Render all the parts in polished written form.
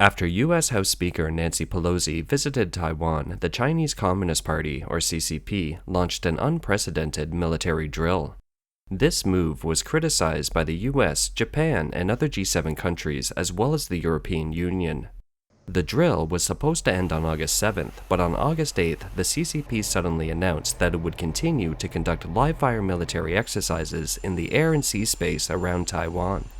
After U.S. House Speaker Nancy Pelosi visited Taiwan, the Chinese Communist Party, or CCP, launched an unprecedented military drill. This move was criticized by the US, Japan, and other G7 countries, as well as the European Union. The drill was supposed to end on August 7th, but on August 8th, the CCP suddenly announced that it would continue to conduct live-fire military exercises in the air and sea space around Taiwan.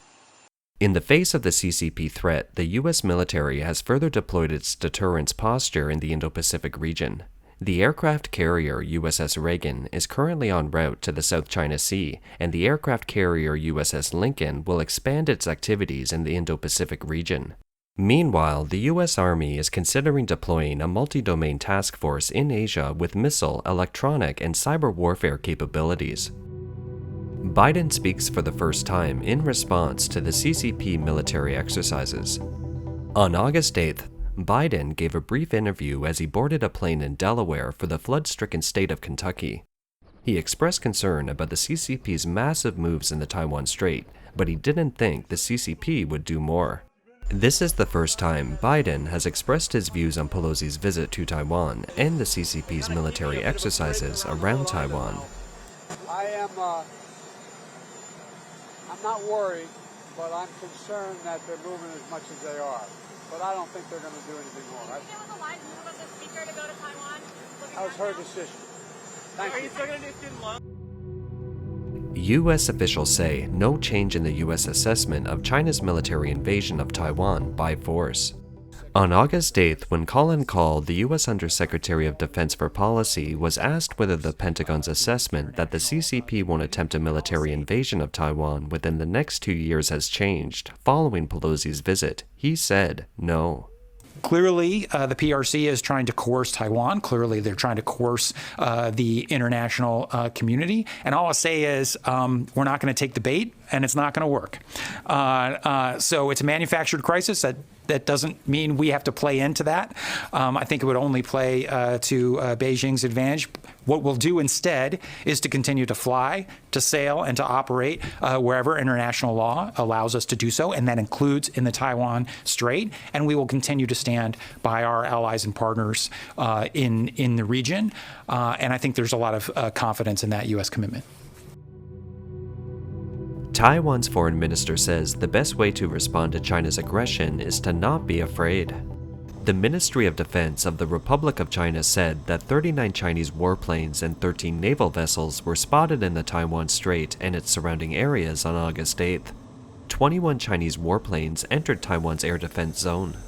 In the face of the CCP threat, the US military has further deployed its deterrence posture in the Indo-Pacific region. The aircraft carrier USS Reagan is currently en route to the South China Sea, and the aircraft carrier USS Lincoln will expand its activities in the Indo-Pacific region. Meanwhile, the U.S. Army is considering deploying a multi-domain task force in Asia with missile, electronic, and cyber warfare capabilities. Biden speaks for the first time in response to the CCP military exercises. On August 8th, Biden gave a brief interview as he boarded a plane in Delaware for the flood-stricken state of Kentucky. He expressed concern about the CCP's massive moves in the Taiwan Strait, but he didn't think the CCP would do more. This is the first time Biden has expressed his views on Pelosi's visit to Taiwan and the CCP's military exercises around Taiwan. I'm not worried, but I'm concerned that they're moving as much as they are. But I don't think they're going to do anything more. It was a wise move of the Speaker to go to Taiwan? That was her decision. Thank you. Are you still going to do student loans? U.S. officials say no change in the U.S. assessment of China's military invasion of Taiwan by force. On August 8th, when Colin Kahl, the U.S. Undersecretary of Defense for Policy, was asked whether the Pentagon's assessment that the CCP won't attempt a military invasion of Taiwan within the next 2 years has changed following Pelosi's visit, he said no. Clearly, the PRC is trying to coerce Taiwan. Clearly, they're trying to coerce the international community. And all I'll say is we're not going to take the bait, and it's not going to work. So it's a manufactured crisis. That doesn't mean we have to play into that. I think it would only play to Beijing's advantage. What we'll do instead is to continue to fly, to sail, and to operate wherever international law allows us to do so, and that includes in the Taiwan Strait. And we will continue to stand by our allies and partners in the region. And I think there's a lot of confidence in that U.S. commitment. Taiwan's foreign minister says the best way to respond to China's aggression is to not be afraid. The Ministry of Defense of the Republic of China said that 39 Chinese warplanes and 13 naval vessels were spotted in the Taiwan Strait and its surrounding areas on August 8th. 21 Chinese warplanes entered Taiwan's air defense zone.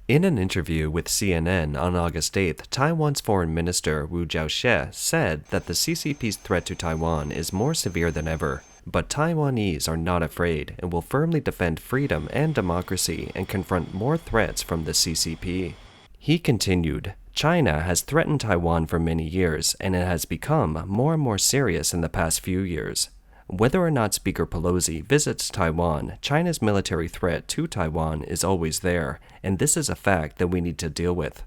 In an interview with CNN on August 8th, Taiwan's Foreign Minister Wu Zhaoxie said that the CCP's threat to Taiwan is more severe than ever. But Taiwanese are not afraid and will firmly defend freedom and democracy and confront more threats from the CCP. He continued, China has threatened Taiwan for many years, and it has become more and more serious in the past few years. Whether or not Speaker Pelosi visits Taiwan, China's military threat to Taiwan is always there, and this is a fact that we need to deal with.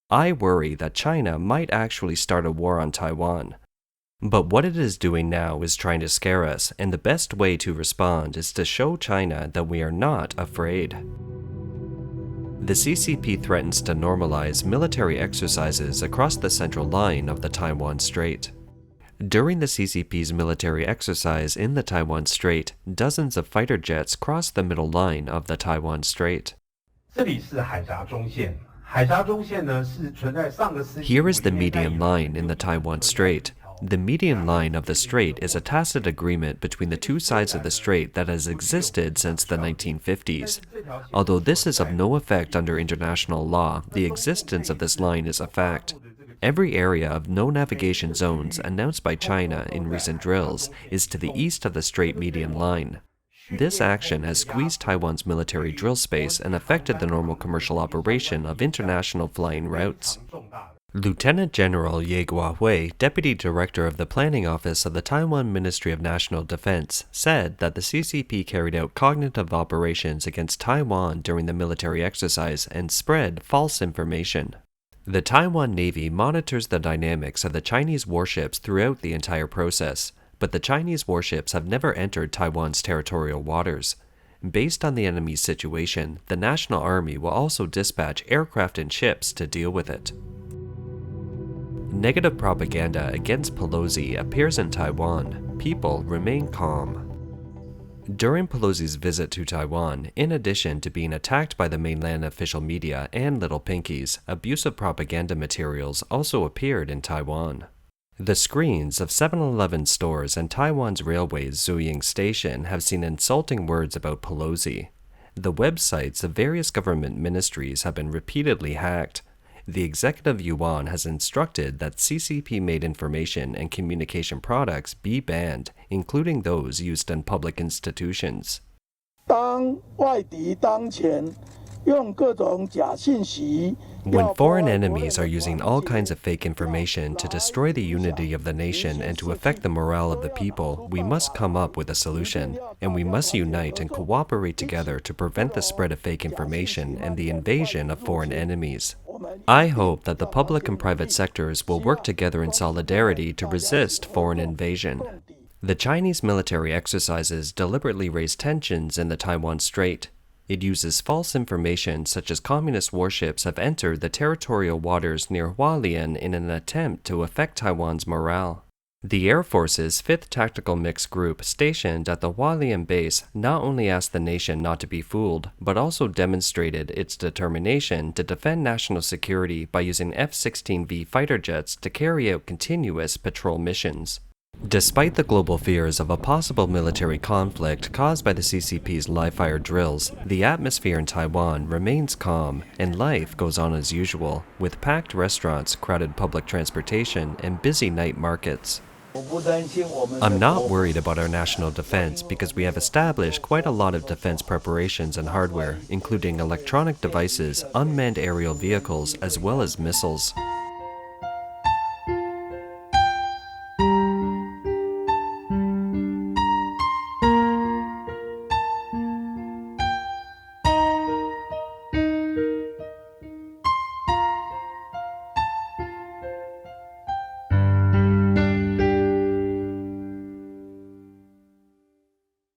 I worry that China might actually start a war on Taiwan. But what it is doing now is trying to scare us, and the best way to respond is to show China that we are not afraid. The CCP threatens to normalize military exercises across the central line of the Taiwan Strait. During the CCP's military exercise in the Taiwan Strait, dozens of fighter jets crossed the middle line of the Taiwan Strait. Here is the median line in the Taiwan Strait. The median line of the strait is a tacit agreement between the two sides of the strait that has existed since the 1950s. Although this is of no effect under international law, the existence of this line is a fact. Every area of no navigation zones announced by China in recent drills is to the east of the strait median line. This action has squeezed Taiwan's military drill space and affected the normal commercial operation of international flying routes. Lieutenant General Ye Guohui, Deputy Director of the Planning Office of the Taiwan Ministry of National Defense, said that the CCP carried out cognitive operations against Taiwan during the military exercise and spread false information. The Taiwan Navy monitors the dynamics of the Chinese warships throughout the entire process, but the Chinese warships have never entered Taiwan's territorial waters. Based on the enemy's situation, the National Army will also dispatch aircraft and ships to deal with it. Negative propaganda against Pelosi appears in Taiwan. People remain calm. During Pelosi's visit to Taiwan, in addition to being attacked by the mainland official media and little pinkies, abusive propaganda materials also appeared in Taiwan. The screens of 7-Eleven stores and Taiwan's railway's Zuying Station have seen insulting words about Pelosi. The websites of various government ministries have been repeatedly hacked. The executive yuan has instructed that CCP-made information and communication products be banned, including those used in public institutions. When foreign enemies are using all kinds of fake information to destroy the unity of the nation and to affect the morale of the people, we must come up with a solution, and we must unite and cooperate together to prevent the spread of fake information and the invasion of foreign enemies. I hope that the public and private sectors will work together in solidarity to resist foreign invasion. The Chinese military exercises deliberately raise tensions in the Taiwan Strait. It uses false information such as communist warships have entered the territorial waters near Hualien in an attempt to affect Taiwan's morale. The Air Force's 5th Tactical Mixed Group stationed at the Hualien base not only asked the nation not to be fooled, but also demonstrated its determination to defend national security by using F-16V fighter jets to carry out continuous patrol missions. Despite the global fears of a possible military conflict caused by the CCP's live-fire drills, the atmosphere in Taiwan remains calm, and life goes on as usual, with packed restaurants, crowded public transportation, and busy night markets. I'm not worried about our national defense because we have established quite a lot of defense preparations and hardware, including electronic devices, unmanned aerial vehicles, as well as missiles.